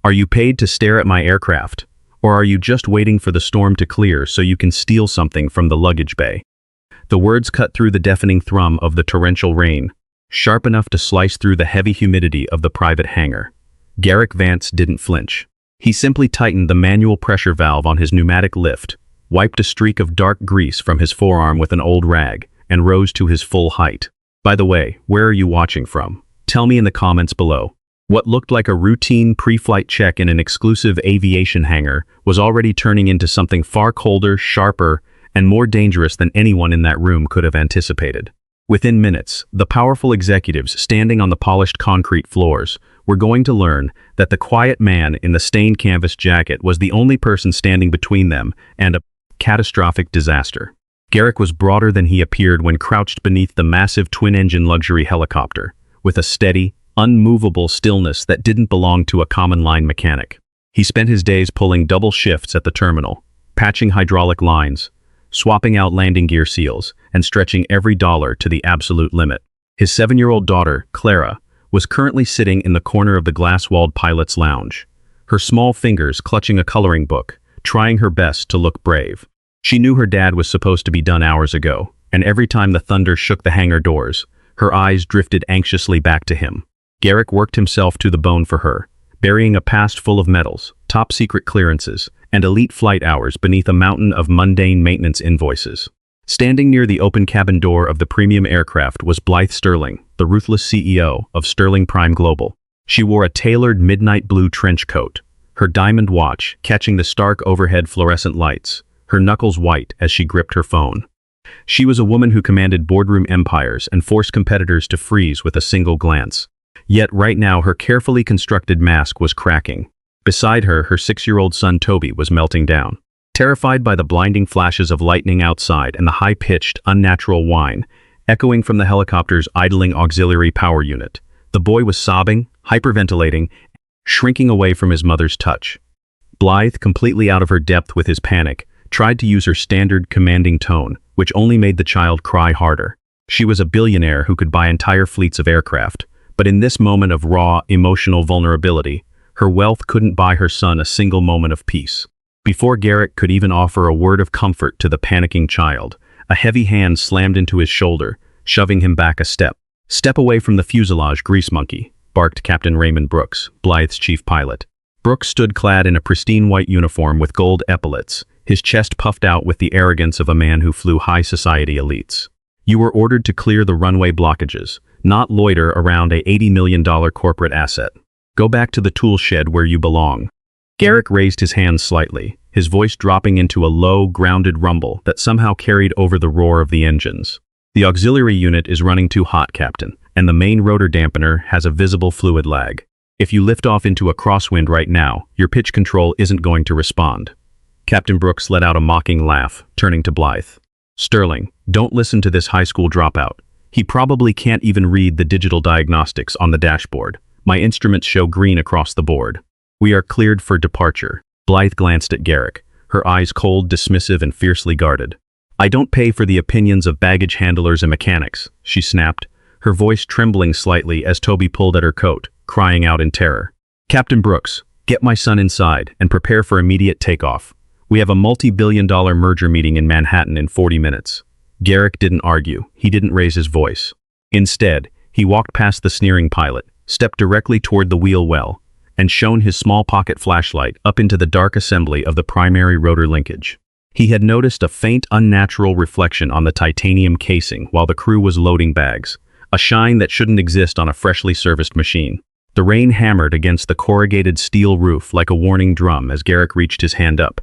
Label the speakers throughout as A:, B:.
A: Are you paid to stare at my aircraft? Or are you just waiting for the storm to clear so you can steal something from the luggage bay? The words cut through the deafening thrum of the torrential rain, sharp enough to slice through the heavy humidity of the private hangar. Garrick Vance didn't flinch. He simply tightened the manual pressure valve on his pneumatic lift, wiped a streak of dark grease from his forearm with an old rag, and rose to his full height. By the way, where are you watching from? Tell me in the comments below. What looked like a routine pre-flight check in an exclusive aviation hangar was already turning into something far colder, sharper, and more dangerous than anyone in that room could have anticipated. Within minutes, the powerful executives standing on the polished concrete floors were going to learn that the quiet man in the stained canvas jacket was the only person standing between them and a catastrophic disaster. Garrick was broader than he appeared when crouched beneath the massive twin-engine luxury helicopter, with a steady, unmovable stillness that didn't belong to a common-line mechanic. He spent his days pulling double shifts at the terminal, patching hydraulic lines, swapping out landing gear seals, and stretching every dollar to the absolute limit. His 7-year-old daughter, Clara, was currently sitting in the corner of the glass-walled pilot's lounge, her small fingers clutching a coloring book, trying her best to look brave. She knew her dad was supposed to be done hours ago, and every time the thunder shook the hangar doors, her eyes drifted anxiously back to him. Garrick worked himself to the bone for her, burying a past full of medals, top-secret clearances, and elite flight hours beneath a mountain of mundane maintenance invoices. Standing near the open cabin door of the premium aircraft was Blythe Sterling, the ruthless CEO of Sterling Prime Global. She wore a tailored midnight blue trench coat, her diamond watch catching the stark overhead fluorescent lights, her knuckles white as she gripped her phone. She was a woman who commanded boardroom empires and forced competitors to freeze with a single glance. Yet right now her carefully constructed mask was cracking. Beside her, her 6-year-old son Toby was melting down. Terrified by the blinding flashes of lightning outside and the high-pitched, unnatural whine echoing from the helicopter's idling auxiliary power unit, the boy was sobbing, hyperventilating, shrinking away from his mother's touch. Blythe, completely out of her depth with his panic, tried to use her standard, commanding tone, which only made the child cry harder. She was a billionaire who could buy entire fleets of aircraft, but in this moment of raw, emotional vulnerability, her wealth couldn't buy her son a single moment of peace. Before Garrick could even offer a word of comfort to the panicking child, a heavy hand slammed into his shoulder, shoving him back a step. "Step away from the fuselage, grease monkey," barked Captain Raymond Brooks, Blythe's chief pilot. Brooks stood clad in a pristine white uniform with gold epaulets, his chest puffed out with the arrogance of a man who flew high society elites. "You were ordered to clear the runway blockages, not loiter around a $80 million corporate asset. Go back to the tool shed where you belong." Garrick raised his hands slightly, his voice dropping into a low, grounded rumble that somehow carried over the roar of the engines. "The auxiliary unit is running too hot, Captain, and the main rotor dampener has a visible fluid lag. If you lift off into a crosswind right now, your pitch control isn't going to respond." Captain Brooks let out a mocking laugh, turning to Blythe. "Sterling, don't listen to this high school dropout. He probably can't even read the digital diagnostics on the dashboard. My instruments show green across the board. We are cleared for departure." Blythe glanced at Garrick, her eyes cold, dismissive, and fiercely guarded. "I don't pay for the opinions of baggage handlers and mechanics," she snapped, her voice trembling slightly as Toby pulled at her coat, crying out in terror. "Captain Brooks, get my son inside and prepare for immediate takeoff. We have a multi-billion-dollar merger meeting in Manhattan in 40 minutes. Garrick didn't argue. He didn't raise his voice. Instead, he walked past the sneering pilot, stepped directly toward the wheel well, and shone his small pocket flashlight up into the dark assembly of the primary rotor linkage. He had noticed a faint, unnatural reflection on the titanium casing while the crew was loading bags, a shine that shouldn't exist on a freshly serviced machine. The rain hammered against the corrugated steel roof like a warning drum as Garrick reached his hand up,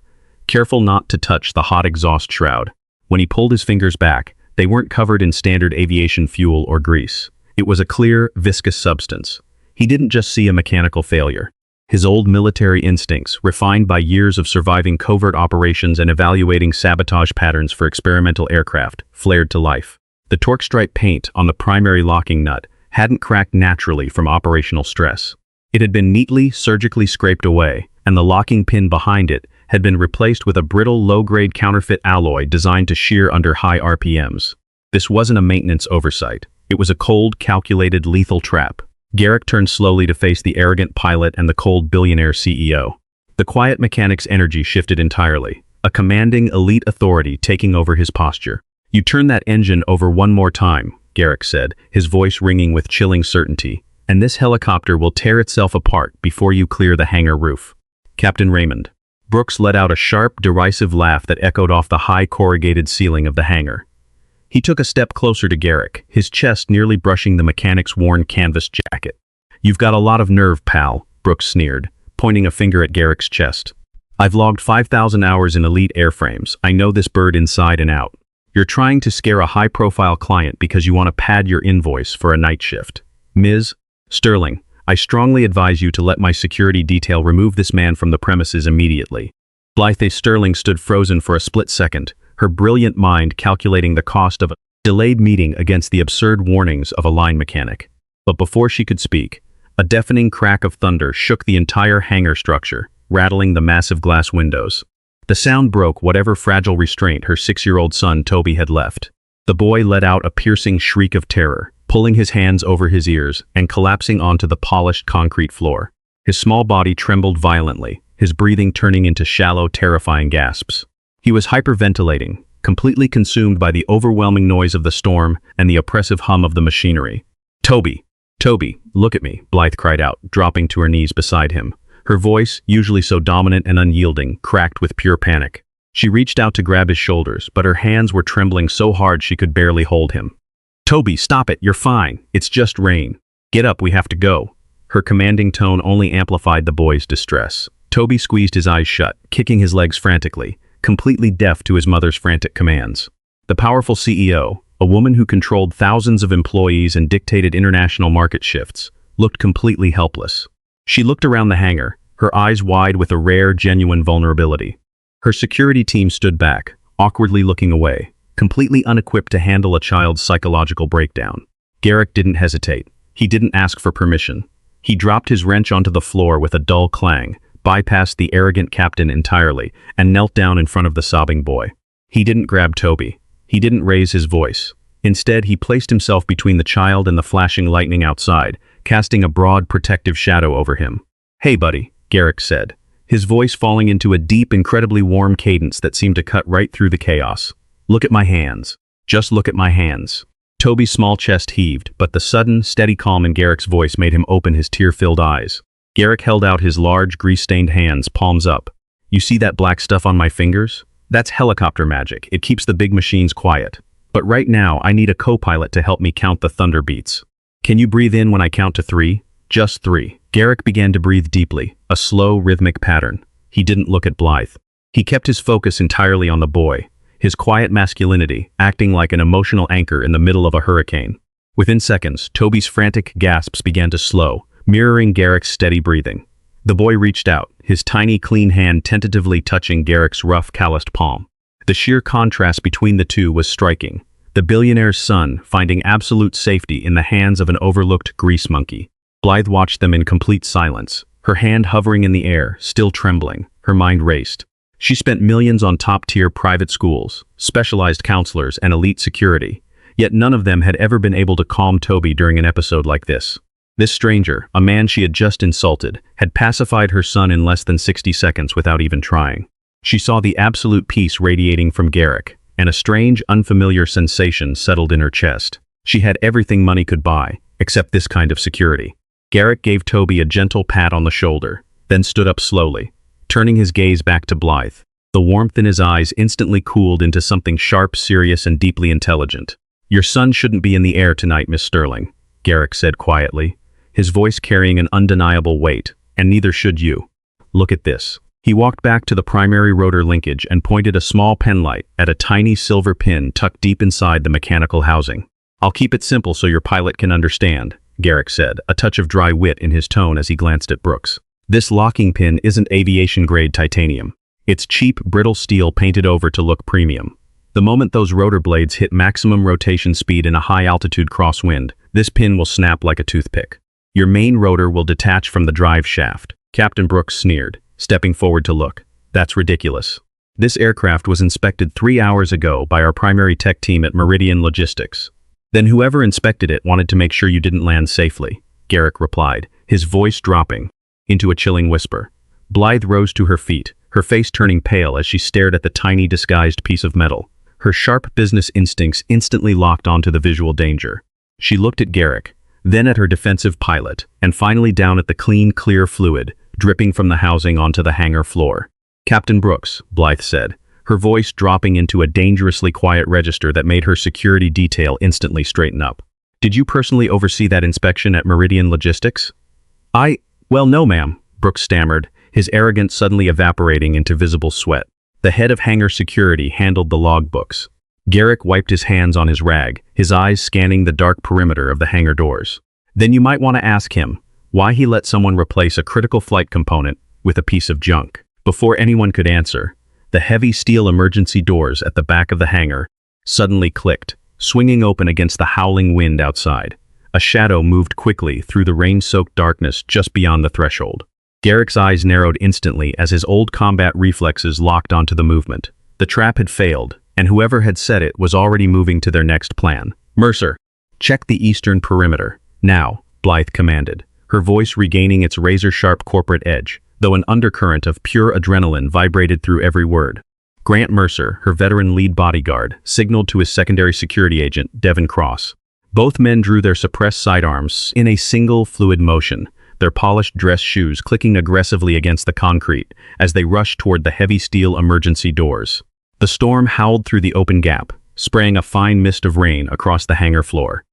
A: careful not to touch the hot exhaust shroud. When he pulled his fingers back, they weren't covered in standard aviation fuel or grease. It was a clear, viscous substance. He didn't just see a mechanical failure. His old military instincts, refined by years of surviving covert operations and evaluating sabotage patterns for experimental aircraft, flared to life. The torque stripe paint on the primary locking nut hadn't cracked naturally from operational stress. It had been neatly, surgically scraped away, and the locking pin behind it had been replaced with a brittle, low-grade counterfeit alloy designed to shear under high RPMs. This wasn't a maintenance oversight. It was a cold, calculated, lethal trap. Garrick turned slowly to face the arrogant pilot and the cold billionaire CEO. The quiet mechanic's energy shifted entirely, a commanding elite authority taking over his posture. "You turn that engine over one more time," Garrick said, his voice ringing with chilling certainty, "and this helicopter will tear itself apart before you clear the hangar roof." "Captain Raymond." Brooks let out a sharp, derisive laugh that echoed off the high corrugated ceiling of the hangar. He took a step closer to Garrick, his chest nearly brushing the mechanic's worn canvas jacket. "You've got a lot of nerve, pal," Brooks sneered, pointing a finger at Garrick's chest. "I've logged 5,000 hours in elite airframes. I know this bird inside and out. You're trying to scare a high-profile client because you want to pad your invoice for a night shift. Ms. Sterling, I strongly advise you to let my security detail remove this man from the premises immediately." Blythe Sterling stood frozen for a split second, her brilliant mind calculating the cost of a delayed meeting against the absurd warnings of a line mechanic. But before she could speak, a deafening crack of thunder shook the entire hangar structure, rattling the massive glass windows. The sound broke whatever fragile restraint her 6-year-old son Toby had left. The boy let out a piercing shriek of terror, pulling his hands over his ears and collapsing onto the polished concrete floor. His small body trembled violently, his breathing turning into shallow, terrifying gasps. He was hyperventilating, completely consumed by the overwhelming noise of the storm and the oppressive hum of the machinery. "Toby! Toby, look at me," Blythe cried out, dropping to her knees beside him. Her voice, usually so dominant and unyielding, cracked with pure panic. She reached out to grab his shoulders, but her hands were trembling so hard she could barely hold him. "Toby, stop it, you're fine. It's just rain. Get up, we have to go." Her commanding tone only amplified the boy's distress. Toby squeezed his eyes shut, kicking his legs frantically, completely deaf to his mother's frantic commands. The powerful CEO, a woman who controlled thousands of employees and dictated international market shifts, looked completely helpless. She looked around the hangar, her eyes wide with a rare, genuine vulnerability. Her security team stood back, awkwardly looking away, completely unequipped to handle a child's psychological breakdown. Garrick didn't hesitate. He didn't ask for permission. He dropped his wrench onto the floor with a dull clang, bypassed the arrogant captain entirely, and knelt down in front of the sobbing boy. He didn't grab Toby. He didn't raise his voice. Instead, he placed himself between the child and the flashing lightning outside, casting a broad, protective shadow over him. "Hey, buddy," Garrick said, his voice falling into a deep, incredibly warm cadence that seemed to cut right through the chaos. "Look at my hands. Just look at my hands." Toby's small chest heaved, but the sudden, steady calm in Garrick's voice made him open his tear-filled eyes. Garrick held out his large, grease-stained hands, palms up. "You see that black stuff on my fingers? That's helicopter magic. It keeps the big machines quiet. But right now, I need a co-pilot to help me count the thunder beats. Can you breathe in when I count to 3? Just 3. Garrick began to breathe deeply, a slow, rhythmic pattern. He didn't look at Blythe. He kept his focus entirely on the boy, his quiet masculinity acting like an emotional anchor in the middle of a hurricane. Within seconds, Toby's frantic gasps began to slow, mirroring Garrick's steady breathing. The boy reached out, his tiny, clean hand tentatively touching Garrick's rough, calloused palm. The sheer contrast between the two was striking. The billionaire's son finding absolute safety in the hands of an overlooked grease monkey. Blythe watched them in complete silence, her hand hovering in the air, still trembling. Her mind raced. She spent millions on top-tier private schools, specialized counselors, and elite security, yet none of them had ever been able to calm Toby during an episode like this. This stranger, a man she had just insulted, had pacified her son in less than 60 seconds without even trying. She saw the absolute peace radiating from Garrick, and a strange, unfamiliar sensation settled in her chest. She had everything money could buy, except this kind of security. Garrick gave Toby a gentle pat on the shoulder, then stood up slowly, turning his gaze back to Blythe. The warmth in his eyes instantly cooled into something sharp, serious, and deeply intelligent. "Your son shouldn't be in the air tonight, Miss Sterling," Garrick said quietly, his voice carrying an undeniable weight, "and neither should you. Look at this." He walked back to the primary rotor linkage and pointed a small penlight at a tiny silver pin tucked deep inside the mechanical housing. "I'll keep it simple so your pilot can understand," Garrick said, a touch of dry wit in his tone as he glanced at Brooks. "This locking pin isn't aviation-grade titanium. It's cheap, brittle steel painted over to look premium. The moment those rotor blades hit maximum rotation speed in a high-altitude crosswind, this pin will snap like a toothpick. Your main rotor will detach from the drive shaft." Captain Brooks sneered, stepping forward to look. "That's ridiculous. This aircraft was inspected 3 hours ago by our primary tech team at Meridian Logistics. Then whoever inspected it wanted to make sure you didn't land safely. Garrick replied, his voice dropping into a chilling whisper. Blythe rose to her feet, her face turning pale as she stared at the tiny disguised piece of metal. Her sharp business instincts instantly locked onto the visual danger. She looked at Garrick, then at her defensive pilot, and finally down at the clean, clear fluid dripping from the housing onto the hangar floor. "Captain Brooks," Blythe said, her voice dropping into a dangerously quiet register that made her security detail instantly straighten up. "Did you personally oversee that inspection at Meridian Logistics?" Well, no, ma'am," Brooks stammered, his arrogance suddenly evaporating into visible sweat. The head of hangar security handled the logbooks. Garrick wiped his hands on his rag, his eyes scanning the dark perimeter of the hangar doors. "Then you might want to ask him why he let someone replace a critical flight component with a piece of junk." Before anyone could answer, the heavy steel emergency doors at the back of the hangar suddenly clicked, swinging open against the howling wind outside. A shadow moved quickly through the rain-soaked darkness just beyond the threshold. Garrick's eyes narrowed instantly as his old combat reflexes locked onto the movement. The trap had failed, and whoever had set it was already moving to their next plan. "Mercer, check the eastern perimeter. Now," Blythe commanded, her voice regaining its razor-sharp corporate edge, though an undercurrent of pure adrenaline vibrated through every word. Grant Mercer, her veteran lead bodyguard, signaled to his secondary security agent, Devin Cross. Both men drew their suppressed sidearms in a single fluid motion, their polished dress shoes clicking aggressively against the concrete as they rushed toward the heavy steel emergency doors. The storm howled through the open gap, spraying a fine mist of rain across the hangar floor.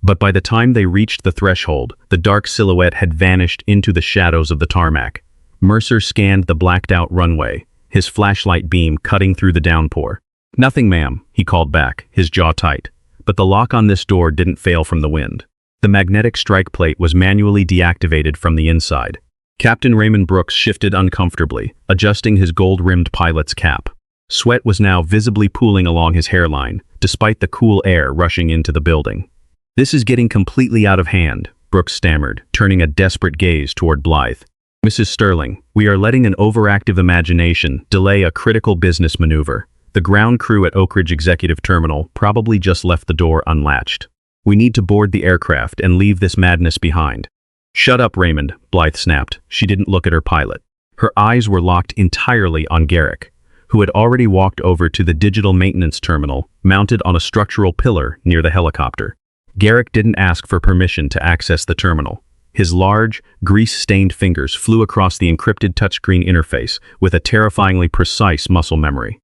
A: But by the time they reached the threshold, the dark silhouette had vanished into the shadows of the tarmac. Mercer scanned the blacked-out runway, his flashlight beam cutting through the downpour. "Nothing, ma'am," he called back, his jaw tight. But the lock on this door didn't fail from the wind. The magnetic strike plate was manually deactivated from the inside. Captain Raymond Brooks shifted uncomfortably, adjusting his gold-rimmed pilot's cap. Sweat was now visibly pooling along his hairline, despite the cool air rushing into the building. "This is getting completely out of hand," Brooks stammered, turning a desperate gaze toward Blythe. "Mrs. Sterling, we are letting an overactive imagination delay a critical business maneuver. The ground crew at Oak Ridge Executive Terminal probably just left the door unlatched. We need to board the aircraft and leave this madness behind." "Shut up, Raymond," Blythe snapped. She didn't look at her pilot. Her eyes were locked entirely on Garrick, who had already walked over to the digital maintenance terminal, mounted on a structural pillar near the helicopter. Garrick didn't ask for permission to access the terminal. His large, grease-stained fingers flew across the encrypted touchscreen interface with a terrifyingly precise muscle memory.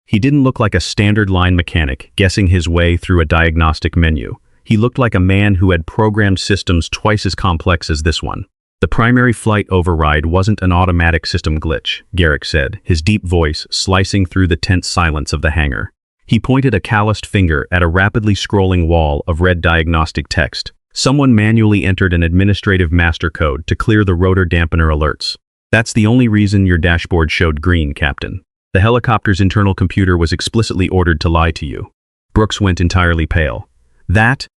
A: He didn't look like a standard line mechanic guessing his way through a diagnostic menu. He looked like a man who had programmed systems twice as complex as this one. "The primary flight override wasn't an automatic system glitch," Garrick said, his deep voice slicing through the tense silence of the hangar. He pointed a calloused finger at a rapidly scrolling wall of red diagnostic text. "Someone manually entered an administrative master code to clear the rotor dampener alerts. That's the only reason your dashboard showed green, Captain. The helicopter's internal computer was explicitly ordered to lie to you." Brooks went entirely pale. That's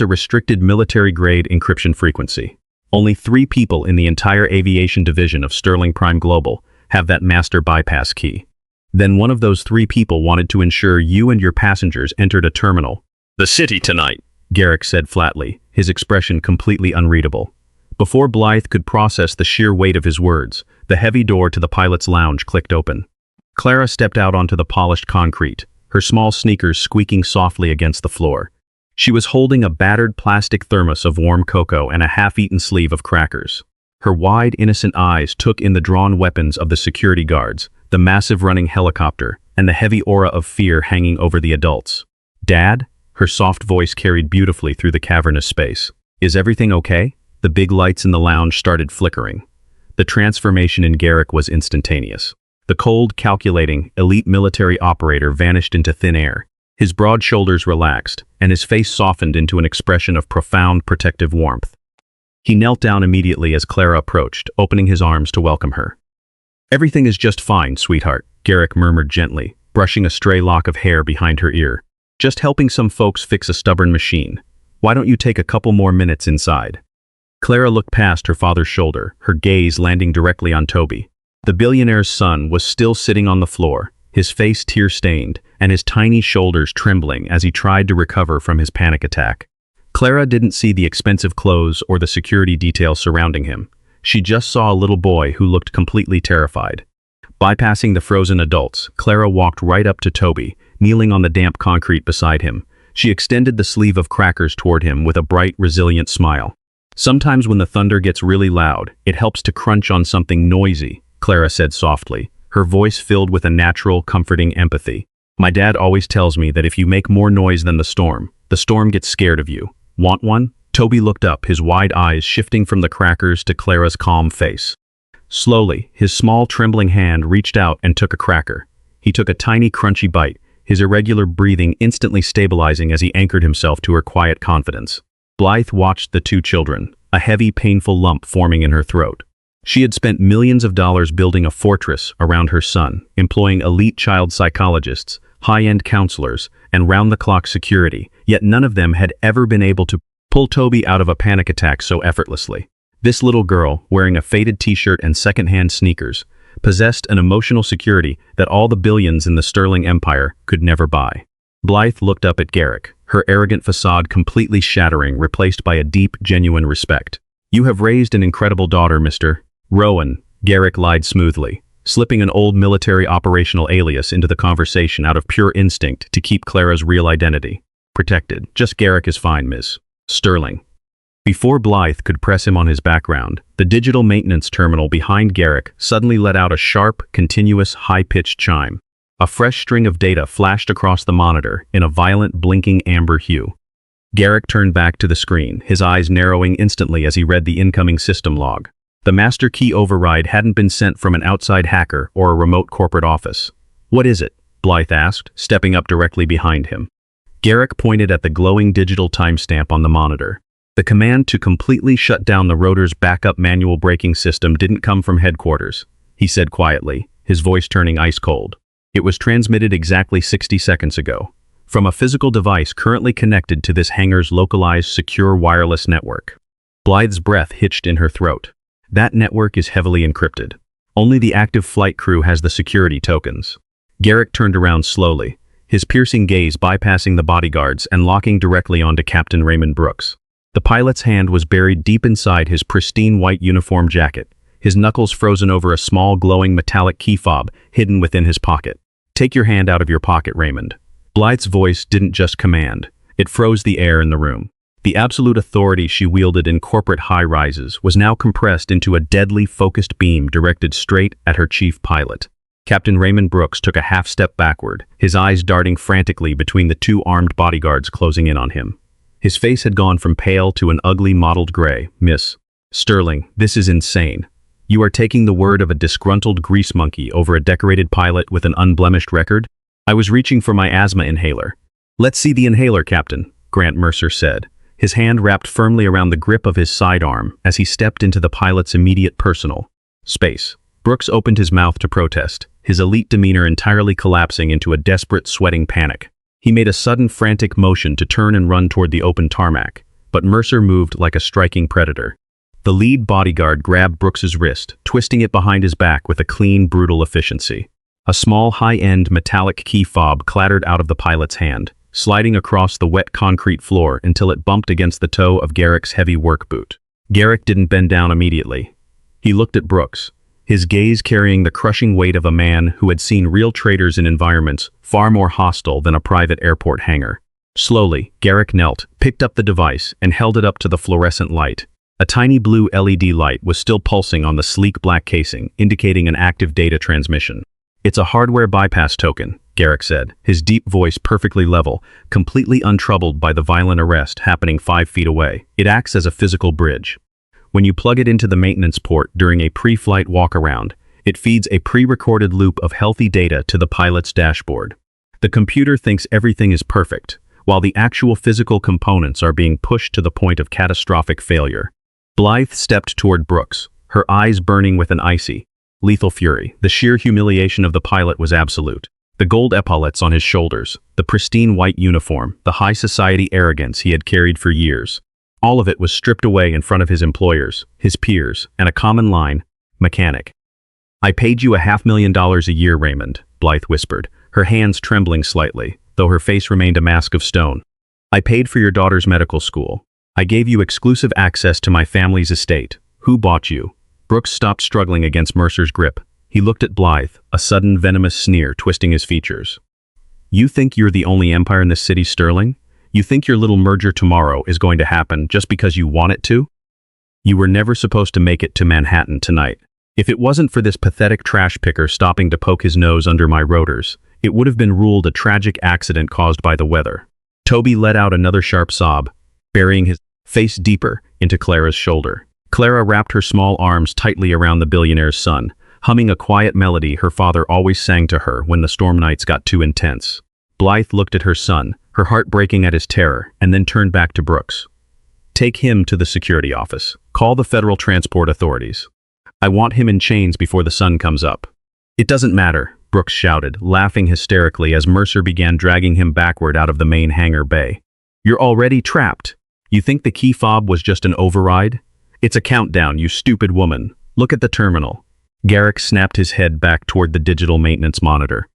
A: a restricted military-grade encryption frequency. Only 3 people in the entire aviation division of Sterling Prime Global have that master bypass key. Then one of those 3 people wanted to ensure you and your passengers entered a terminal. "The city tonight," Garrick said flatly, his expression completely unreadable. Before Blythe could process the sheer weight of his words, the heavy door to the pilot's lounge clicked open. Clara stepped out onto the polished concrete, her small sneakers squeaking softly against the floor. She was holding a battered plastic thermos of warm cocoa and a half-eaten sleeve of crackers. Her wide, innocent eyes took in the drawn weapons of the security guards, the massive running helicopter, and the heavy aura of fear hanging over the adults. "Dad?" Her soft voice carried beautifully through the cavernous space. "Is everything okay?" The big lights in the lounge started flickering. The transformation in Garrick was instantaneous. The cold, calculating, elite military operator vanished into thin air. His broad shoulders relaxed, and his face softened into an expression of profound protective warmth. He knelt down immediately as Clara approached, opening his arms to welcome her. "Everything is just fine, sweetheart," Garrick murmured gently, brushing a stray lock of hair behind her ear. "Just helping some folks fix a stubborn machine. Why don't you take a couple more minutes inside?" Clara looked past her father's shoulder, her gaze landing directly on Toby. The billionaire's son was still sitting on the floor, his face tear-stained, and his tiny shoulders trembling as he tried to recover from his panic attack. Clara didn't see the expensive clothes or the security details surrounding him. She just saw a little boy who looked completely terrified. Bypassing the frozen adults, Clara walked right up to Toby, kneeling on the damp concrete beside him. She extended the sleeve of crackers toward him with a bright, resilient smile. "Sometimes when the thunder gets really loud, it helps to crunch on something noisy," Clara said softly, her voice filled with a natural, comforting empathy. "My dad always tells me that if you make more noise than the storm gets scared of you. Want one?" Toby looked up, his wide eyes shifting from the crackers to Clara's calm face. Slowly, his small, trembling hand reached out and took a cracker. He took a tiny, crunchy bite, his irregular breathing instantly stabilizing as he anchored himself to her quiet confidence. Blythe watched the two children, a heavy, painful lump forming in her throat. She had spent millions of dollars building a fortress around her son, employing elite child psychologists, high-end counselors, and round-the-clock security, yet none of them had ever been able to pull Toby out of a panic attack so effortlessly. This little girl, wearing a faded t-shirt and second-hand sneakers, possessed an emotional security that all the billions in the Sterling Empire could never buy. Blythe looked up at Garrick, her arrogant facade completely shattering, replaced by a deep, genuine respect. "You have raised an incredible daughter, Mr. Rowan," Garrick lied smoothly, slipping an old military operational alias into the conversation out of pure instinct to keep Clara's real identity protected. "Just Garrick is fine, Ms. Sterling." Before Blythe could press him on his background, the digital maintenance terminal behind Garrick suddenly let out a sharp, continuous, high-pitched chime. A fresh string of data flashed across the monitor in a violent, blinking amber hue. Garrick turned back to the screen, his eyes narrowing instantly as he read the incoming system log. The master key override hadn't been sent from an outside hacker or a remote corporate office. "What is it?" Blythe asked, stepping up directly behind him. Garrick pointed at the glowing digital timestamp on the monitor. "The command to completely shut down the rotor's backup manual braking system didn't come from headquarters," he said quietly, his voice turning ice cold. "It was transmitted exactly 60 seconds ago, from a physical device currently connected to this hangar's localized, secure wireless network." Blythe's breath hitched in her throat. "That network is heavily encrypted. Only the active flight crew has the security tokens." Garrick turned around slowly, his piercing gaze bypassing the bodyguards and locking directly onto Captain Raymond Brooks. The pilot's hand was buried deep inside his pristine white uniform jacket, his knuckles frozen over a small glowing metallic key fob hidden within his pocket. "Take your hand out of your pocket, Raymond." Blythe's voice didn't just command, it froze the air in the room. The absolute authority she wielded in corporate high-rises was now compressed into a deadly, focused beam directed straight at her chief pilot. Captain Raymond Brooks took a half-step backward, his eyes darting frantically between the two armed bodyguards closing in on him. His face had gone from pale to an ugly mottled gray. "Miss Sterling, this is insane. You are taking the word of a disgruntled grease monkey over a decorated pilot with an unblemished record? I was reaching for my asthma inhaler." "Let's see the inhaler, Captain," Grant Mercer said, his hand wrapped firmly around the grip of his sidearm as he stepped into the pilot's immediate personal space. Brooks opened his mouth to protest, his elite demeanor entirely collapsing into a desperate, sweating panic. He made a sudden, frantic motion to turn and run toward the open tarmac, but Mercer moved like a striking predator. The lead bodyguard grabbed Brooks's wrist, twisting it behind his back with a clean, brutal efficiency. A small, high-end metallic key fob clattered out of the pilot's hand, sliding across the wet concrete floor until it bumped against the toe of Garrick's heavy work boot. Garrick didn't bend down immediately. He looked at Brooks, his gaze carrying the crushing weight of a man who had seen real traitors in environments far more hostile than a private airport hangar. Slowly, Garrick knelt, picked up the device, and held it up to the fluorescent light. A tiny blue LED light was still pulsing on the sleek black casing, indicating an active data transmission. "It's a hardware bypass token," Garrick said, his deep voice perfectly level, completely untroubled by the violent arrest happening 5 feet away. "It acts as a physical bridge. When you plug it into the maintenance port during a pre-flight walk-around, it feeds a pre-recorded loop of healthy data to the pilot's dashboard. The computer thinks everything is perfect, while the actual physical components are being pushed to the point of catastrophic failure." Blythe stepped toward Brooks, her eyes burning with an icy, lethal fury. The sheer humiliation of the pilot was absolute. The gold epaulets on his shoulders, the pristine white uniform, the high society arrogance he had carried for years. All of it was stripped away in front of his employers, his peers, and a common line, mechanic. "I paid you $500,000 a year, Raymond," Blythe whispered, her hands trembling slightly, though her face remained a mask of stone. "I paid for your daughter's medical school. I gave you exclusive access to my family's estate. Who bought you? Brooks stopped struggling against Mercer's grip. He looked at Blythe, a sudden venomous sneer twisting his features. You think you're the only empire in this city, Sterling? You think your little merger tomorrow is going to happen just because you want it to? You were never supposed to make it to Manhattan tonight. If it wasn't for this pathetic trash picker stopping to poke his nose under my rotors, it would have been ruled a tragic accident caused by the weather. Toby let out another sharp sob, burying his face deeper into Clara's shoulder. Clara wrapped her small arms tightly around the billionaire's son, humming a quiet melody her father always sang to her when the storm nights got too intense. Blythe looked at her son, her heart breaking at his terror, and then turned back to Brooks. Take him to the security office. Call the federal transport authorities. I want him in chains before the sun comes up. It doesn't matter, Brooks shouted, laughing hysterically as Mercer began dragging him backward out of the main hangar bay. You're already trapped. You think the key fob was just an override? It's a countdown, you stupid woman. Look at the terminal. Garrick snapped his head back toward the digital maintenance monitor.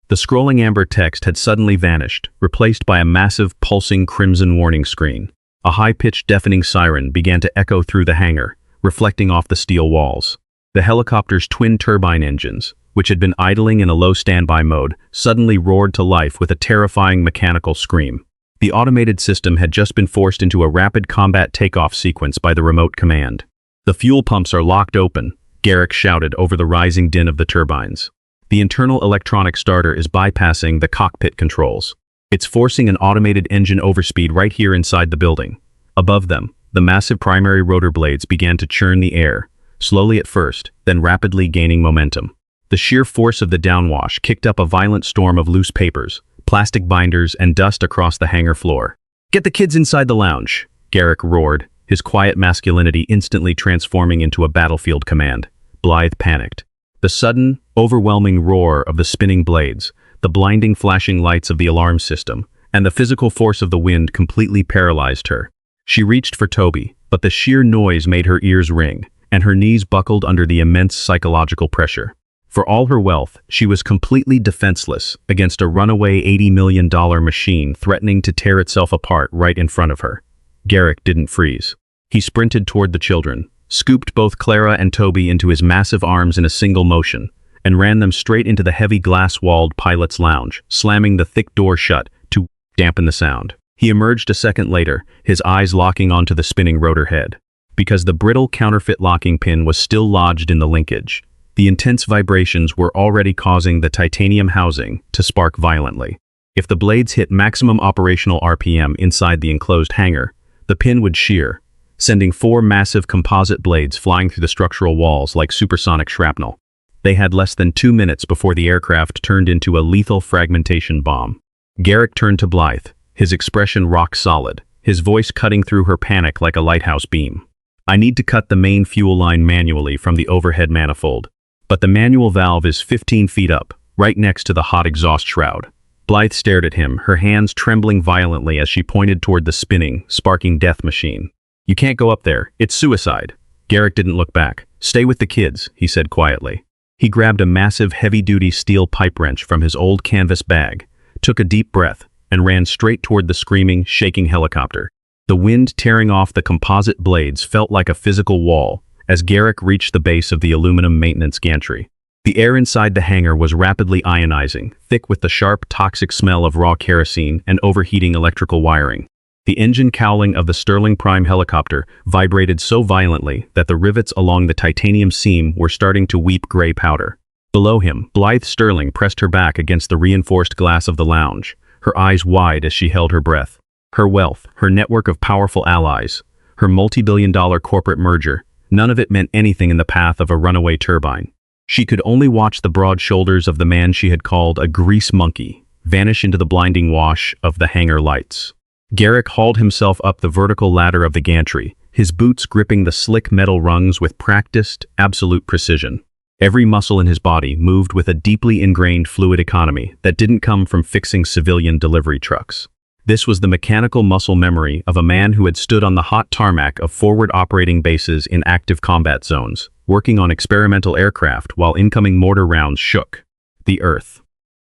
A: The scrolling amber text had suddenly vanished, replaced by a massive, pulsing crimson warning screen. A high-pitched, deafening siren began to echo through the hangar, reflecting off the steel walls. The helicopter's twin turbine engines, which had been idling in a low standby mode, suddenly roared to life with a terrifying mechanical scream. The automated system had just been forced into a rapid combat takeoff sequence by the remote command. The fuel pumps are locked open, Garrick shouted over the rising din of the turbines. The internal electronic starter is bypassing the cockpit controls. It's forcing an automated engine overspeed right here inside the building. Above them, the massive primary rotor blades began to churn the air, slowly at first, then rapidly gaining momentum. The sheer force of the downwash kicked up a violent storm of loose papers, plastic binders, and dust across the hangar floor. Get the kids inside the lounge, Garrick roared, his quiet masculinity instantly transforming into a battlefield command. Blythe panicked. The sudden, overwhelming roar of the spinning blades, the blinding flashing lights of the alarm system, and the physical force of the wind completely paralyzed her. She reached for Toby, but the sheer noise made her ears ring, and her knees buckled under the immense psychological pressure. For all her wealth, she was completely defenseless against a runaway $80 million machine threatening to tear itself apart right in front of her. Garrick didn't freeze. He sprinted toward the children, scooped both Clara and Toby into his massive arms in a single motion, and ran them straight into the heavy glass-walled pilot's lounge, slamming the thick door shut to dampen the sound. He emerged a second later, his eyes locking onto the spinning rotor head. Because the brittle counterfeit locking pin was still lodged in the linkage, the intense vibrations were already causing the titanium housing to spark violently. If the blades hit maximum operational RPM inside the enclosed hangar, the pin would shear, sending 4 massive composite blades flying through the structural walls like supersonic shrapnel. They had less than 2 minutes before the aircraft turned into a lethal fragmentation bomb. Garrick turned to Blythe, his expression rock solid, his voice cutting through her panic like a lighthouse beam. I need to cut the main fuel line manually from the overhead manifold, but the manual valve is 15 feet up, right next to the hot exhaust shroud. Blythe stared at him, her hands trembling violently as she pointed toward the spinning, sparking death machine. You can't go up there. It's suicide. Garrick didn't look back. Stay with the kids, he said quietly. He grabbed a massive heavy-duty steel pipe wrench from his old canvas bag, took a deep breath, and ran straight toward the screaming, shaking helicopter. The wind tearing off the composite blades felt like a physical wall as Garrick reached the base of the aluminum maintenance gantry. The air inside the hangar was rapidly ionizing, thick with the sharp, toxic smell of raw kerosene and overheating electrical wiring. The engine cowling of the Sterling Prime helicopter vibrated so violently that the rivets along the titanium seam were starting to weep gray powder. Below him, Blythe Sterling pressed her back against the reinforced glass of the lounge, her eyes wide as she held her breath. Her wealth, her network of powerful allies, her multi-billion-dollar corporate merger, none of it meant anything in the path of a runaway turbine. She could only watch the broad shoulders of the man she had called a grease monkey vanish into the blinding wash of the hangar lights. Garrick hauled himself up the vertical ladder of the gantry, his boots gripping the slick metal rungs with practiced, absolute precision. Every muscle in his body moved with a deeply ingrained fluid economy that didn't come from fixing civilian delivery trucks. This was the mechanical muscle memory of a man who had stood on the hot tarmac of forward operating bases in active combat zones, working on experimental aircraft while incoming mortar rounds shook the earth.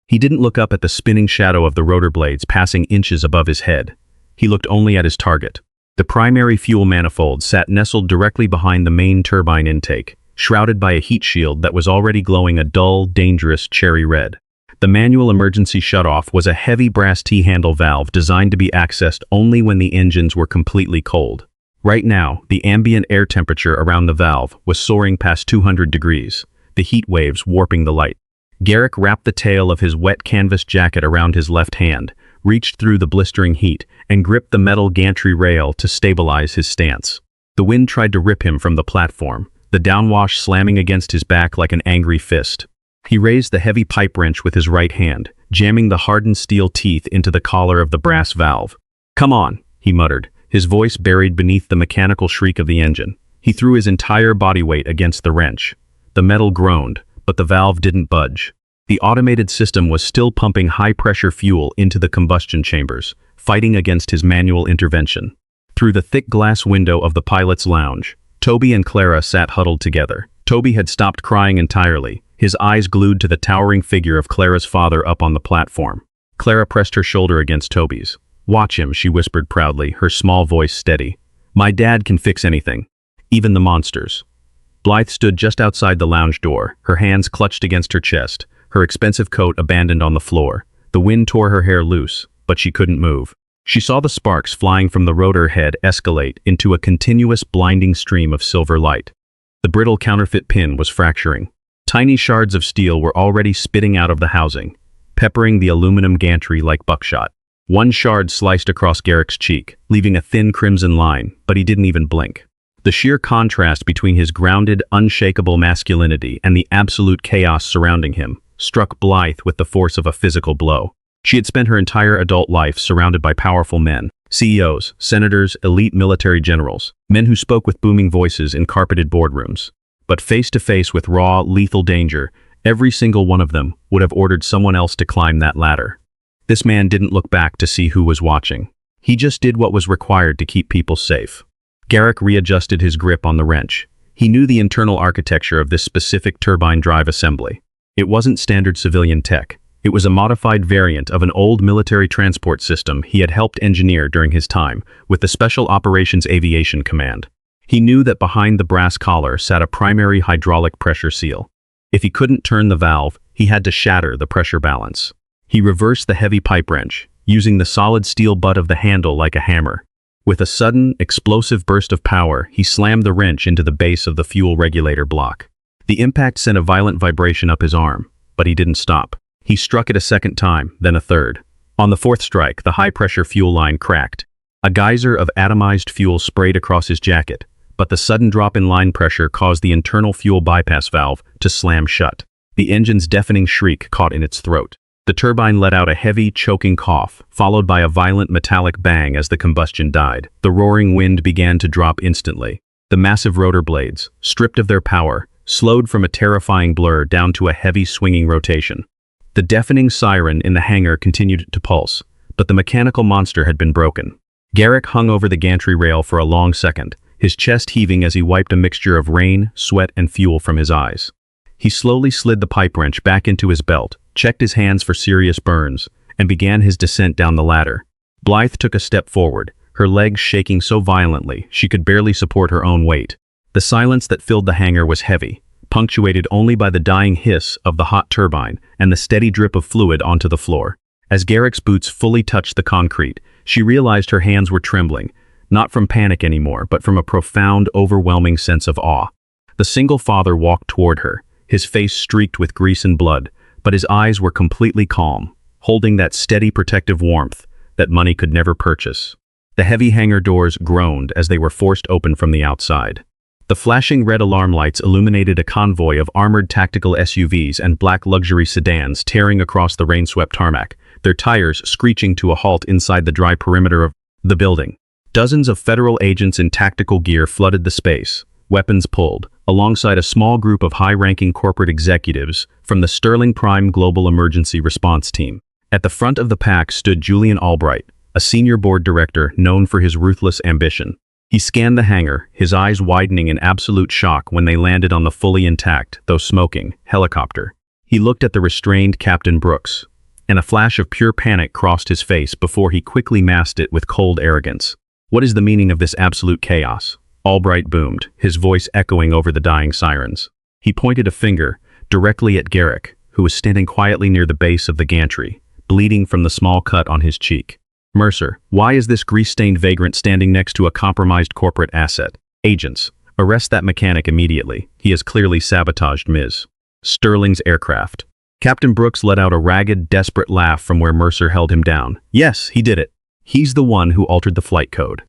A: He didn't look up at the spinning shadow of the rotor blades passing inches above his head. He looked only at his target, The primary fuel manifold sat nestled directly behind the main turbine intake, shrouded by a heat shield that was already glowing a dull, dangerous cherry red. The manual emergency shutoff was a heavy brass T-handle valve designed to be accessed only when the engines were completely cold. Right now, the ambient air temperature around the valve was soaring past 200 degrees, the heat waves warping the light. Garrick wrapped the tail of his wet canvas jacket around his left hand, reached through the blistering heat, and gripped the metal gantry rail to stabilize his stance. The wind tried to rip him from the platform, the downwash slamming against his back like an angry fist. He raised the heavy pipe wrench with his right hand, jamming the hardened steel teeth into the collar of the brass valve. "Come on," he muttered, his voice buried beneath the mechanical shriek of the engine. He threw his entire body weight against the wrench. The metal groaned, but the valve didn't budge. The automated system was still pumping high-pressure fuel into the combustion chambers, fighting against his manual intervention. Through the thick glass window of the pilot's lounge, Toby and Clara sat huddled together. Toby had stopped crying entirely, his eyes glued to the towering figure of Clara's father up on the platform. Clara pressed her shoulder against Toby's. "Watch him," she whispered proudly, her small voice steady. "My dad can fix anything, even the monsters." Blythe stood just outside the lounge door, her hands clutched against her chest, her expensive coat abandoned on the floor. The wind tore her hair loose, but she couldn't move. She saw the sparks flying from the rotor head escalate into a continuous blinding stream of silver light. The brittle counterfeit pin was fracturing. Tiny shards of steel were already spitting out of the housing, peppering the aluminum gantry like buckshot. One shard sliced across Garrick's cheek, leaving a thin crimson line, but he didn't even blink. The sheer contrast between his grounded, unshakable masculinity and the absolute chaos surrounding him struck Blythe with the force of a physical blow. She had spent her entire adult life surrounded by powerful men, CEOs, senators, elite military generals, men who spoke with booming voices in carpeted boardrooms. But face to face with raw, lethal danger, every single one of them would have ordered someone else to climb that ladder. This man didn't look back to see who was watching. He just did what was required to keep people safe. Garrick readjusted his grip on the wrench. He knew the internal architecture of this specific turbine drive assembly. It wasn't standard civilian tech. It was a modified variant of an old military transport system he had helped engineer during his time with the Special Operations Aviation Command. He knew that behind the brass collar sat a primary hydraulic pressure seal. If he couldn't turn the valve, he had to shatter the pressure balance. He reversed the heavy pipe wrench, using the solid steel butt of the handle like a hammer. With a sudden, explosive burst of power, he slammed the wrench into the base of the fuel regulator block. The impact sent a violent vibration up his arm, but he didn't stop. He struck it a second time, then a third. On the fourth strike, the high-pressure fuel line cracked. A geyser of atomized fuel sprayed across his jacket, but the sudden drop in line pressure caused the internal fuel bypass valve to slam shut. The engine's deafening shriek caught in its throat. The turbine let out a heavy, choking cough, followed by a violent metallic bang as the combustion died. The roaring wind began to drop instantly. The massive rotor blades, stripped of their power, slowed from a terrifying blur down to a heavy swinging rotation. The deafening siren in the hangar continued to pulse, but the mechanical monster had been broken. Garrick hung over the gantry rail for a long second, his chest heaving as he wiped a mixture of rain, sweat, and fuel from his eyes. He slowly slid the pipe wrench back into his belt, checked his hands for serious burns, and began his descent down the ladder. Blythe took a step forward, her legs shaking so violently she could barely support her own weight. The silence that filled the hangar was heavy, punctuated only by the dying hiss of the hot turbine and the steady drip of fluid onto the floor. As Garrick's boots fully touched the concrete, she realized her hands were trembling, not from panic anymore, but from a profound, overwhelming sense of awe. The single father walked toward her, his face streaked with grease and blood, but his eyes were completely calm, holding that steady protective warmth that money could never purchase. The heavy hangar doors groaned as they were forced open from the outside. The flashing red alarm lights illuminated a convoy of armored tactical SUVs and black luxury sedans tearing across the rain-swept tarmac, their tires screeching to a halt inside the dry perimeter of the building. Dozens of federal agents in tactical gear flooded the space, weapons pulled, alongside a small group of high-ranking corporate executives from the Sterling Prime Global Emergency Response Team. At the front of the pack stood Julian Albright, a senior board director known for his ruthless ambition. He scanned the hangar, his eyes widening in absolute shock when they landed on the fully intact, though smoking, helicopter. He looked at the restrained Captain Brooks, and a flash of pure panic crossed his face before he quickly masked it with cold arrogance. What is the meaning of this absolute chaos? Albright boomed, his voice echoing over the dying sirens. He pointed a finger directly at Garrick, who was standing quietly near the base of the gantry, bleeding from the small cut on his cheek. Mercer, why is this grease-stained vagrant standing next to a compromised corporate asset? Agents, arrest that mechanic immediately. He has clearly sabotaged Ms. Sterling's aircraft. Captain Brooks let out a ragged, desperate laugh from where Mercer held him down. Yes, he did it. He's the one who altered the flight code.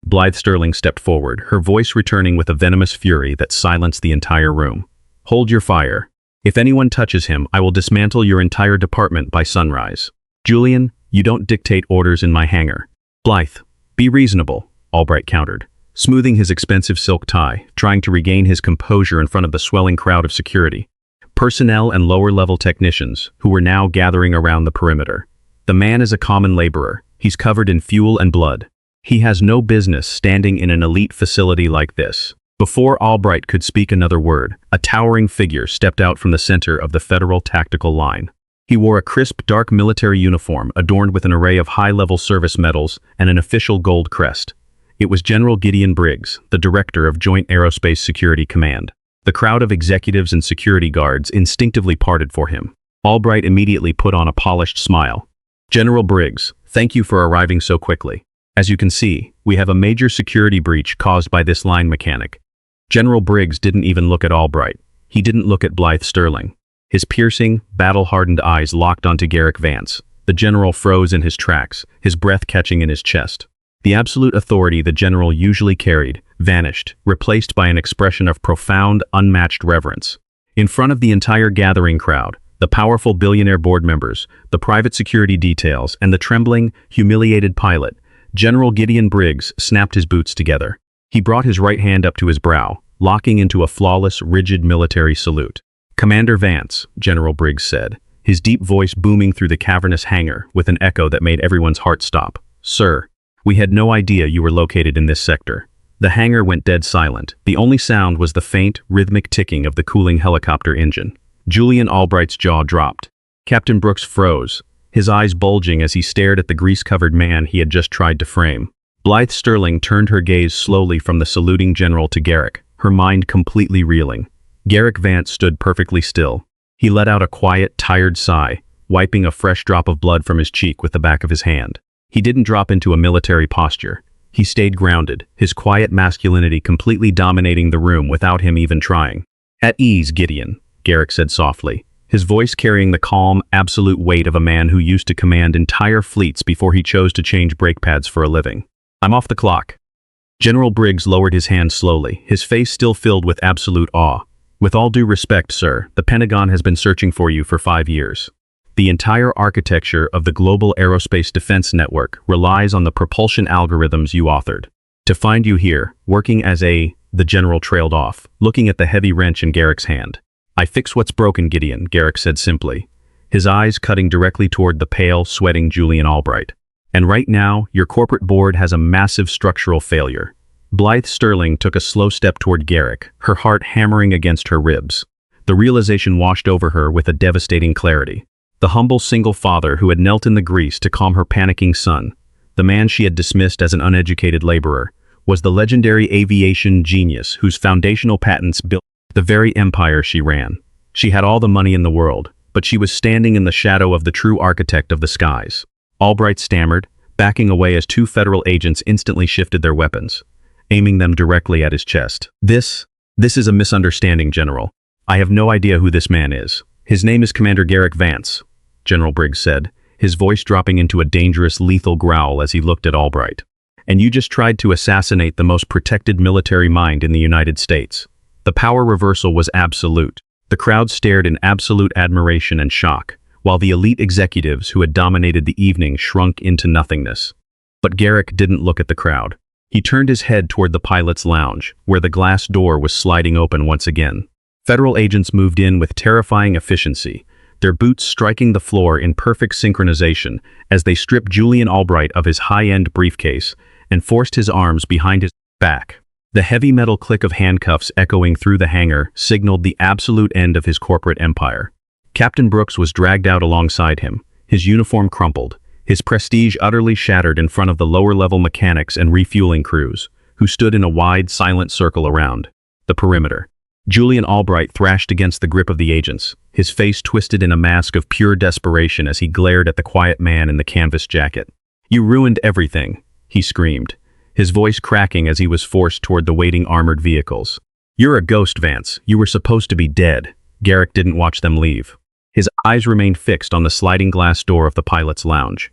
A: Blythe Sterling stepped forward, her voice returning with a venomous fury that silenced the entire room. Hold your fire. If anyone touches him, I will dismantle your entire department by sunrise. Julian, you don't dictate orders in my hangar. Blythe, be reasonable, Albright countered, smoothing his expensive silk tie, trying to regain his composure in front of the swelling crowd of security. Personnel and lower-level technicians, who were now gathering around the perimeter. The man is a common laborer. He's covered in fuel and blood. He has no business standing in an elite facility like this. Before Albright could speak another word, a towering figure stepped out from the center of the Federal Tactical Line. He wore a crisp, dark military uniform adorned with an array of high-level service medals and an official gold crest. It was General Gideon Briggs, the director of Joint Aerospace Security Command. The crowd of executives and security guards instinctively parted for him. Albright immediately put on a polished smile. General Briggs, thank you for arriving so quickly. As you can see, we have a major security breach caused by this line mechanic. General Briggs didn't even look at Albright. He didn't look at Blythe Sterling. His piercing, battle-hardened eyes locked onto Garrick Vance. The general froze in his tracks, his breath catching in his chest. The absolute authority the general usually carried vanished, replaced by an expression of profound, unmatched reverence. In front of the entire gathering crowd, the powerful billionaire board members, the private security details, and the trembling, humiliated pilot, General Gideon Briggs snapped his boots together. He brought his right hand up to his brow, locking into a flawless, rigid military salute. Commander Vance, General Briggs said, his deep voice booming through the cavernous hangar with an echo that made everyone's heart stop. Sir, we had no idea you were located in this sector. The hangar went dead silent. The only sound was the faint, rhythmic ticking of the cooling helicopter engine. Julian Albright's jaw dropped. Captain Brooks froze, his eyes bulging as he stared at the grease-covered man he had just tried to frame. Blythe Sterling turned her gaze slowly from the saluting general to Garrick, her mind completely reeling. Garrick Vance stood perfectly still. He let out a quiet, tired sigh, wiping a fresh drop of blood from his cheek with the back of his hand. He didn't drop into a military posture. He stayed grounded, his quiet masculinity completely dominating the room without him even trying. At ease, Gideon, Garrick said softly, his voice carrying the calm, absolute weight of a man who used to command entire fleets before he chose to change brake pads for a living. I'm off the clock. General Briggs lowered his hand slowly, his face still filled with absolute awe. With all due respect, sir, the Pentagon has been searching for you for 5 years. The entire architecture of the global aerospace defense network relies on the propulsion algorithms you authored. To find you here, working as the general trailed off, looking at the heavy wrench in Garrick's hand. I fix what's broken, Gideon, Garrick said simply, his eyes cutting directly toward the pale, sweating Julian Albright. And right now, your corporate board has a massive structural failure. Blythe Sterling took a slow step toward Garrick, her heart hammering against her ribs. The realization washed over her with a devastating clarity. The humble single father who had knelt in the grease to calm her panicking son, the man she had dismissed as an uneducated laborer, was the legendary aviation genius whose foundational patents built the very empire she ran. She had all the money in the world, but she was standing in the shadow of the true architect of the skies. Albright stammered, backing away as 2 federal agents instantly shifted their weapons, aiming them directly at his chest. This is a misunderstanding, General. I have no idea who this man is. His name is Commander Garrick Vance, General Briggs said, his voice dropping into a dangerous, lethal growl as he looked at Albright. And you just tried to assassinate the most protected military mind in the United States. The power reversal was absolute. The crowd stared in absolute admiration and shock, while the elite executives who had dominated the evening shrunk into nothingness. But Garrick didn't look at the crowd. He turned his head toward the pilot's lounge, where the glass door was sliding open once again. Federal agents moved in with terrifying efficiency, their boots striking the floor in perfect synchronization as they stripped Julian Albright of his high-end briefcase and forced his arms behind his back. The heavy metal click of handcuffs echoing through the hangar signaled the absolute end of his corporate empire. Captain Brooks was dragged out alongside him, his uniform crumpled, his prestige utterly shattered in front of the lower-level mechanics and refueling crews, who stood in a wide, silent circle around the perimeter. Julian Albright thrashed against the grip of the agents, his face twisted in a mask of pure desperation as he glared at the quiet man in the canvas jacket. "You ruined everything," he screamed, his voice cracking as he was forced toward the waiting armored vehicles. "You're a ghost, Vance. You were supposed to be dead." Garrick didn't watch them leave. His eyes remained fixed on the sliding glass door of the pilot's lounge.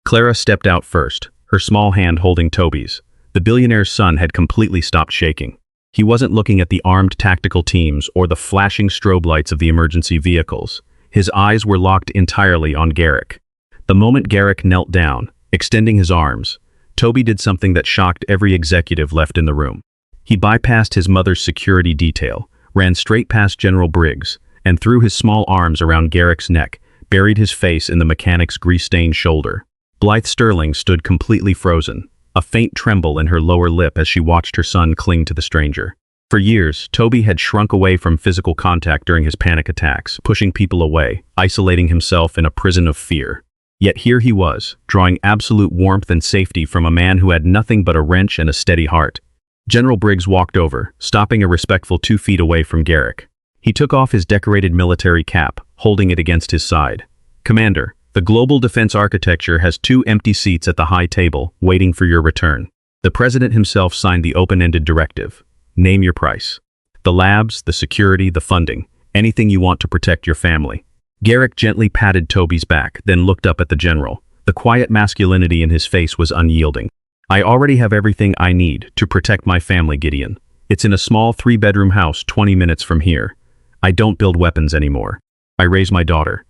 A: Clara stepped out first, her small hand holding Toby's. The billionaire's son had completely stopped shaking. He wasn't looking at the armed tactical teams or the flashing strobe lights of the emergency vehicles. His eyes were locked entirely on Garrick. The moment Garrick knelt down, extending his arms, Toby did something that shocked every executive left in the room. He bypassed his mother's security detail, ran straight past General Briggs, and threw his small arms around Garrick's neck, buried his face in the mechanic's grease-stained shoulder. Blythe Sterling stood completely frozen, a faint tremble in her lower lip as she watched her son cling to the stranger. For years, Toby had shrunk away from physical contact during his panic attacks, pushing people away, isolating himself in a prison of fear. Yet here he was, drawing absolute warmth and safety from a man who had nothing but a wrench and a steady heart. General Briggs walked over, stopping a respectful 2 feet away from Garrick. He took off his decorated military cap, holding it against his side. "Commander, the global defense architecture has 2 empty seats at the high table, waiting for your return." The president himself signed the open-ended directive. "Name your price. The labs, the security, the funding, anything you want to protect your family." Garrick gently patted Toby's back, then looked up at the general. The quiet masculinity in his face was unyielding. "I already have everything I need to protect my family, Gideon. It's in a small 3-bedroom house 20 minutes from here. I don't build weapons anymore. I raise my daughter."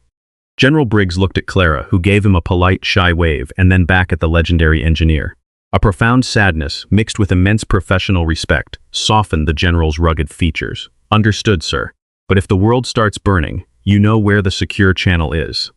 A: General Briggs looked at Clara, who gave him a polite, shy wave, and then back at the legendary engineer. A profound sadness, mixed with immense professional respect, softened the general's rugged features. "Understood, sir. But if the world starts burning, you know where the secure channel is."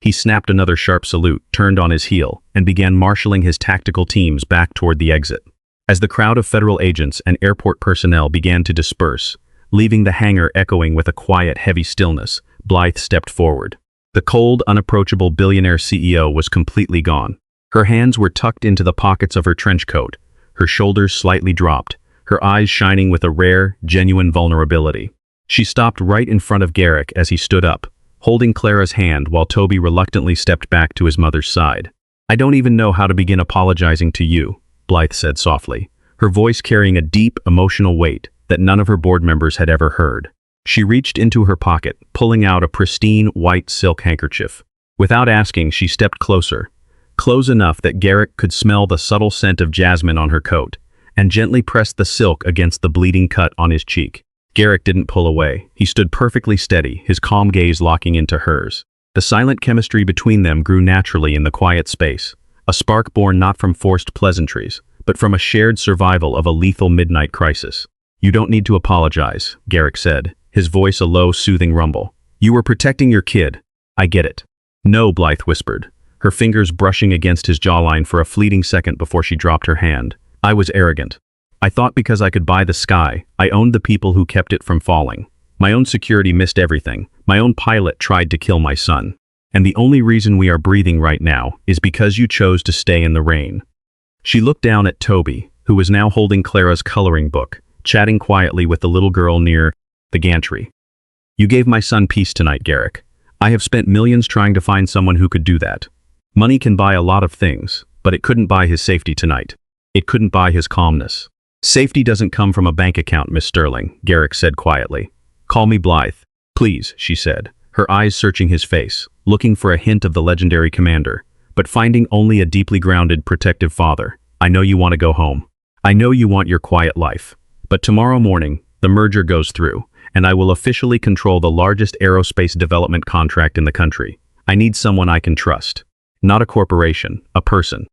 A: He snapped another sharp salute, turned on his heel, and began marshaling his tactical teams back toward the exit. As the crowd of federal agents and airport personnel began to disperse, leaving the hangar echoing with a quiet, heavy stillness, Blythe stepped forward. The cold, unapproachable billionaire CEO was completely gone. Her hands were tucked into the pockets of her trench coat, her shoulders slightly dropped, her eyes shining with a rare, genuine vulnerability. She stopped right in front of Garrick as he stood up, holding Clara's hand while Toby reluctantly stepped back to his mother's side. "I don't even know how to begin apologizing to you," Blythe said softly, her voice carrying a deep, emotional weight that none of her board members had ever heard. She reached into her pocket, pulling out a pristine white silk handkerchief. Without asking, she stepped closer, close enough that Garrick could smell the subtle scent of jasmine on her coat, and gently pressed the silk against the bleeding cut on his cheek. Garrick didn't pull away. He stood perfectly steady, his calm gaze locking into hers. The silent chemistry between them grew naturally in the quiet space, a spark born not from forced pleasantries, but from a shared survival of a lethal midnight crisis. "You don't need to apologize," Garrick said, his voice a low, soothing rumble. "You were protecting your kid. I get it." "No," Blythe whispered, her fingers brushing against his jawline for a fleeting second before she dropped her hand. "I was arrogant. I thought because I could buy the sky, I owned the people who kept it from falling. My own security missed everything. My own pilot tried to kill my son. And the only reason we are breathing right now is because you chose to stay in the rain." She looked down at Toby, who was now holding Clara's coloring book, chatting quietly with the little girl near the gantry. "You gave my son peace tonight, Garrick. I have spent millions trying to find someone who could do that. Money can buy a lot of things, but it couldn't buy his safety tonight. It couldn't buy his calmness." "Safety doesn't come from a bank account, Miss Sterling," Garrick said quietly. "Call me Blythe." "Please," she said, her eyes searching his face, looking for a hint of the legendary commander, but finding only a deeply grounded, protective father. "I know you want to go home. I know you want your quiet life. But tomorrow morning, the merger goes through, and I will officially control the largest aerospace development contract in the country. I need someone I can trust. Not a corporation, a person."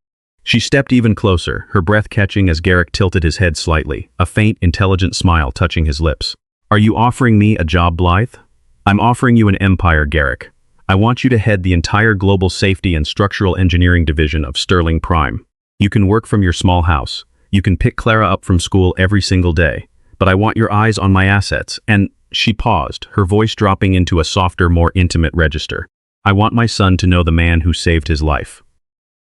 A: She stepped even closer, her breath catching as Garrick tilted his head slightly, a faint, intelligent smile touching his lips. "Are you offering me a job, Blythe?" "I'm offering you an empire, Garrick. I want you to head the entire global safety and structural engineering division of Sterling Prime. You can work from your small house. You can pick Clara up from school every single day. But I want your eyes on my assets, and..." She paused, her voice dropping into a softer, more intimate register. "I want my son to know the man who saved his life.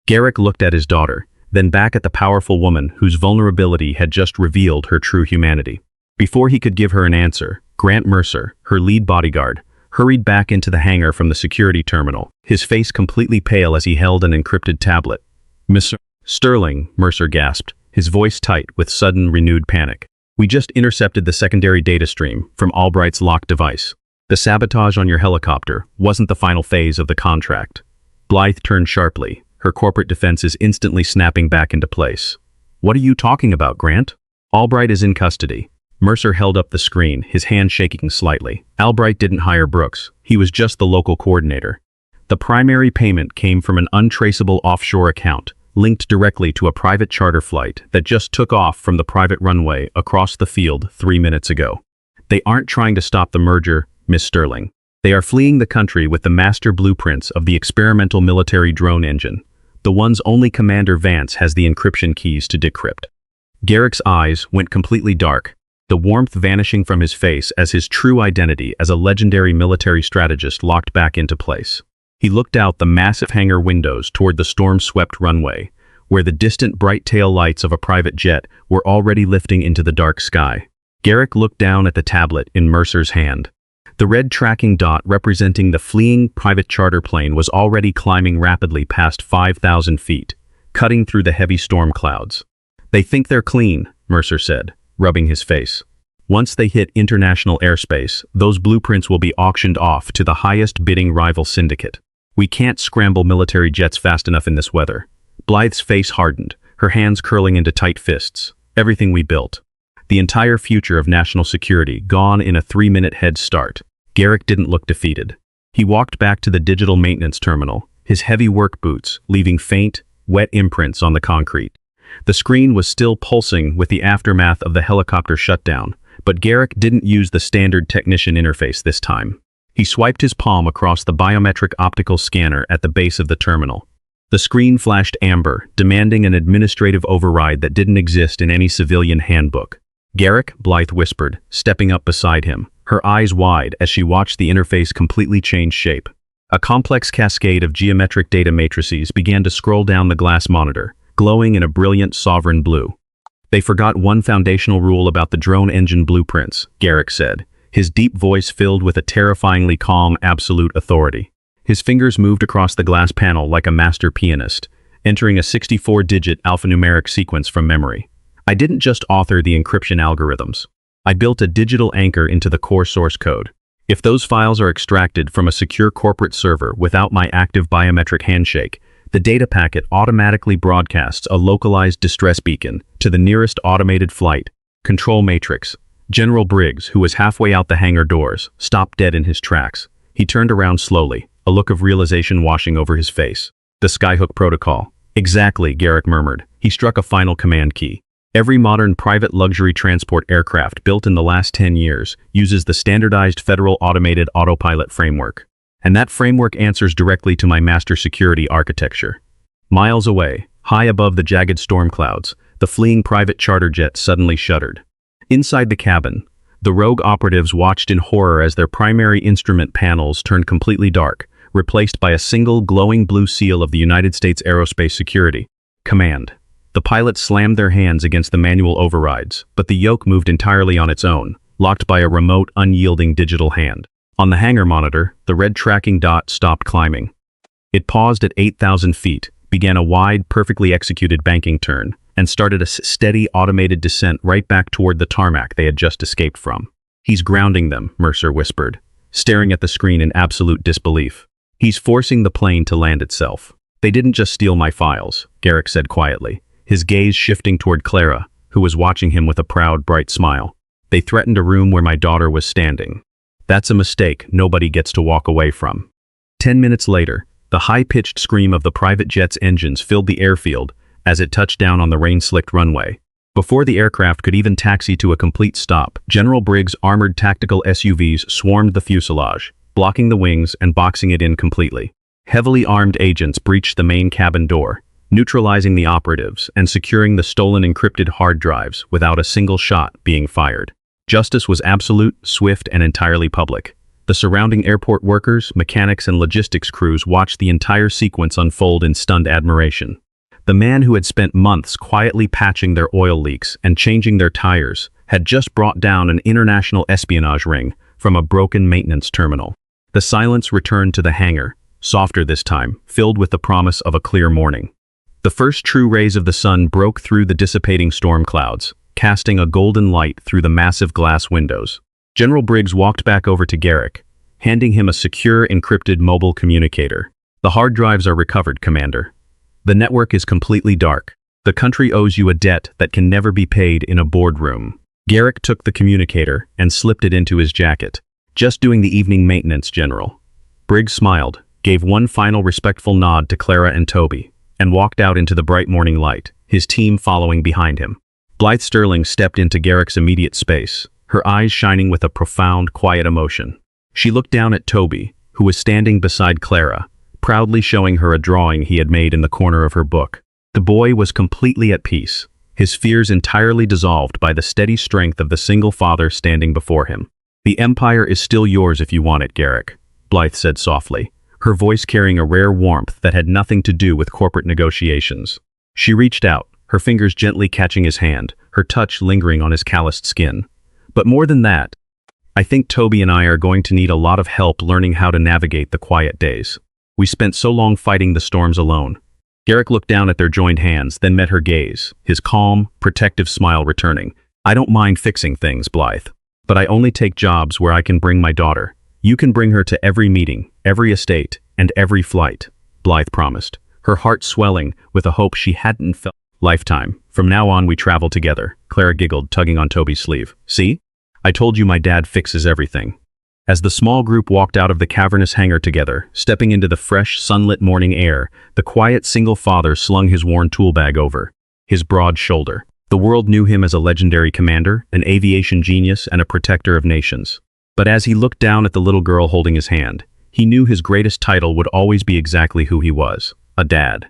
A: Garrick looked at his daughter, then back at the powerful woman whose vulnerability had just revealed her true humanity. Before he could give her an answer, Grant Mercer, her lead bodyguard, hurried back into the hangar from the security terminal, his face completely pale as he held an encrypted tablet. "Mr. Sterling," Mercer gasped, his voice tight with sudden renewed panic. "We just intercepted the secondary data stream from Albright's locked device. The sabotage on your helicopter wasn't the final phase of the contract." Blythe turned sharply, her corporate defenses instantly snapping back into place. "What are you talking about, Grant?" "Albright is in custody." Mercer held up the screen, his hand shaking slightly. "Albright didn't hire Brooks. He was just the local coordinator. The primary payment came from an untraceable offshore account, linked directly to a private charter flight that just took off from the private runway across the field 3 minutes ago. They aren't trying to stop the merger, Miss Sterling. They are fleeing the country with the master blueprints of the experimental military drone engine, the ones only Commander Vance has the encryption keys to decrypt." Garrick's eyes went completely dark, the warmth vanishing from his face as his true identity as a legendary military strategist locked back into place. He looked out the massive hangar windows toward the storm-swept runway, where the distant bright tail lights of a private jet were already lifting into the dark sky. Garrick looked down at the tablet in Mercer's hand. The red tracking dot representing the fleeing private charter plane was already climbing rapidly past 5,000 feet, cutting through the heavy storm clouds. "They think they're clean," Mercer said, rubbing his face. "Once they hit international airspace, those blueprints will be auctioned off to the highest bidding rival syndicate. We can't scramble military jets fast enough in this weather." Blythe's face hardened, her hands curling into tight fists. "Everything we built. The entire future of national security gone in a 3-minute head start." Garrick didn't look defeated. He walked back to the digital maintenance terminal, his heavy work boots leaving faint, wet imprints on the concrete. The screen was still pulsing with the aftermath of the helicopter shutdown, but Garrick didn't use the standard technician interface this time. He swiped his palm across the biometric optical scanner at the base of the terminal. The screen flashed amber, demanding an administrative override that didn't exist in any civilian handbook. "Garrick," Blythe whispered, stepping up beside him, her eyes wide as she watched the interface completely change shape. A complex cascade of geometric data matrices began to scroll down the glass monitor, glowing in a brilliant sovereign blue. "They forgot one foundational rule about the drone engine blueprints," Garrick said, his deep voice filled with a terrifyingly calm, absolute authority. His fingers moved across the glass panel like a master pianist, entering a 64-digit alphanumeric sequence from memory. "I didn't just author the encryption algorithms. I built a digital anchor into the core source code. If those files are extracted from a secure corporate server without my active biometric handshake, the data packet automatically broadcasts a localized distress beacon to the nearest automated flight control matrix." General Briggs, who was halfway out the hangar doors, stopped dead in his tracks. He turned around slowly, a look of realization washing over his face. "The Skyhook Protocol." "Exactly," Garrick murmured. He struck a final command key. "Every modern private luxury transport aircraft built in the last 10 years uses the standardized Federal Automated Autopilot framework. And that framework answers directly to my master security architecture." Miles away, high above the jagged storm clouds, the fleeing private charter jet suddenly shuddered. Inside the cabin, the rogue operatives watched in horror as their primary instrument panels turned completely dark, replaced by a single glowing blue seal of the United States Aerospace Security Command. The pilots slammed their hands against the manual overrides, but the yoke moved entirely on its own, locked by a remote, unyielding digital hand. On the hangar monitor, the red tracking dot stopped climbing. It paused at 8,000 feet, began a wide, perfectly executed banking turn, and started a steady, automated descent right back toward the tarmac they had just escaped from. "He's grounding them," Mercer whispered, staring at the screen in absolute disbelief. "He's forcing the plane to land itself." "They didn't just steal my files," Garrick said quietly, his gaze shifting toward Clara, who was watching him with a proud, bright smile. "They threatened a room where my daughter was standing. That's a mistake nobody gets to walk away from." 10 minutes later, the high-pitched scream of the private jet's engines filled the airfield as it touched down on the rain-slicked runway. Before the aircraft could even taxi to a complete stop, General Briggs' armored tactical SUVs swarmed the fuselage, blocking the wings and boxing it in completely. Heavily armed agents breached the main cabin door, neutralizing the operatives and securing the stolen encrypted hard drives without a single shot being fired. Justice was absolute, swift, and entirely public. The surrounding airport workers, mechanics, and logistics crews watched the entire sequence unfold in stunned admiration. The man who had spent months quietly patching their oil leaks and changing their tires had just brought down an international espionage ring from a broken maintenance terminal. The silence returned to the hangar, softer this time, filled with the promise of a clear morning. The first true rays of the sun broke through the dissipating storm clouds, casting a golden light through the massive glass windows. General Briggs walked back over to Garrick, handing him a secure, encrypted mobile communicator. "The hard drives are recovered, Commander. The network is completely dark. The country owes you a debt that can never be paid in a boardroom." Garrick took the communicator and slipped it into his jacket. "Just doing the evening maintenance, General." Briggs smiled, gave one final respectful nod to Clara and Toby, and walked out into the bright morning light, his team following behind him. Blythe Sterling stepped into Garrick's immediate space, her eyes shining with a profound, quiet emotion. She looked down at Toby, who was standing beside Clara, proudly showing her a drawing he had made in the corner of her book. The boy was completely at peace, his fears entirely dissolved by the steady strength of the single father standing before him. "The Empire is still yours if you want it, Garrick," Blythe said softly, her voice carrying a rare warmth that had nothing to do with corporate negotiations. She reached out, her fingers gently catching his hand, her touch lingering on his calloused skin. "But more than that, I think Toby and I are going to need a lot of help learning how to navigate the quiet days. We spent so long fighting the storms alone." Garrick looked down at their joined hands, then met her gaze, his calm, protective smile returning. "I don't mind fixing things, Blythe. But I only take jobs where I can bring my daughter. You can bring her to every meeting, every estate, and every flight," Blythe promised, her heart swelling with a hope she hadn't felt. "Lifetime. From now on we travel together," Clara giggled, tugging on Toby's sleeve. "See? I told you my dad fixes everything." As the small group walked out of the cavernous hangar together, stepping into the fresh, sunlit morning air, the quiet single father slung his worn tool bag over his broad shoulder. The world knew him as a legendary commander, an aviation genius, and a protector of nations. But as he looked down at the little girl holding his hand, he knew his greatest title would always be exactly who he was: a dad.